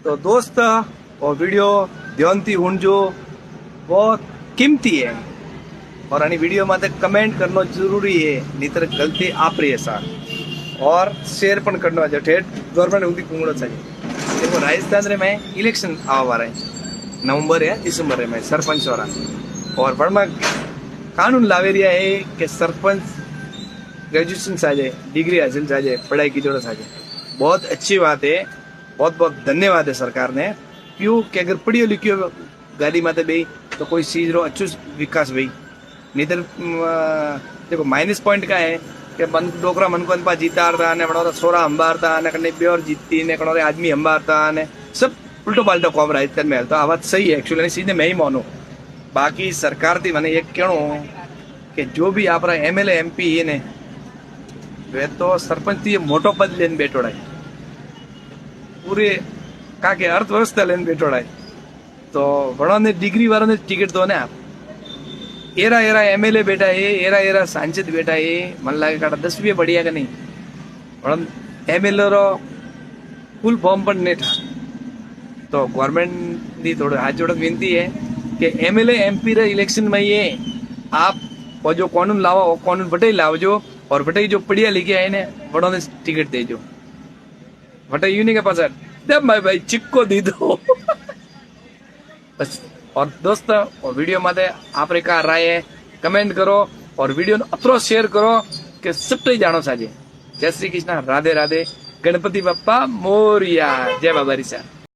तो दोस्त और वीडियो ध्यान थी ऊँझो बहुत कीमती है और आनी वीडियो माते कमेंट करना जरूरी है, नहीं तो गलती आप रही है सर। और शेयर पण करना जो ठेठ गवर्नमेंट उदी कुंगड़ो चाहिए। देखो राजस्थान रे में इलेक्शन आवा वाला है, नवंबर या दिसंबर में सरपंच वाला, और बड़ा कानून लावे रिया है कि सरपंच ग्रेजुएशन साजे, डिग्री हासिल साजे, पढ़ाई की जरूरत साजे। बहुत अच्छी बात है, बहुत बहुत धन्यवाद है सरकार ने। क्यों कि अगर पढ़ियो लिखियो गाड़ी माते भाई तो कोई चीज रो अच्छो विकास भाई, नहीं तो देखो माइनस पॉइंट का है कि मन डोकरा मन को अनपा जीतारता ने बड़ा सोरा अंबारता ने कने प्योर जीतती ने कने आदमी अंबारता ने सब उल्टो पाल्टो कॉम राजस्थान में। तो आ बात सही है एक्चुअली, सीधे मैं ही मानू। बाकी सरकार थी मैंने ये कहूँ कि जो भी आप एमएलए एमपी है ने वे तो सरपंच थी मोटो पद लेने बैठोड़ा है, पूरे का के अर्थव्यवस्था लेने बैठोड़ा है। तो बड़ा ने डिग्री वालों ने टिकट दो ने आप एरा एरा एमएलए बैठा है, एरा एरा सांसद बैठा है, मन लगे काटा 10 बढ़िया का नहीं बड़ा एमएलए रो फुल फॉर्म पर नहीं था। तो गवर्नमेंट की थोड़ी हाथ जोड़ विनती है कि एमएलए एमपी रे इलेक्शन में ये आप वो जो कानून लावा वो कानून बटे लावजो, और बटे जो पढ़िया लिखे आए ने बड़ों ने टिकट देजो। बटे यूं नहीं के पास जब भाई चिक्को दी दो बस। और दोस्तों और वीडियो माते आप रे का राय है कमेंट करो और वीडियो अतरो शेयर करो कि सब जानो साजे। जय श्री कृष्ण, राधे राधे, गणपति बप्पा मोरिया, जय बाबा रिसा।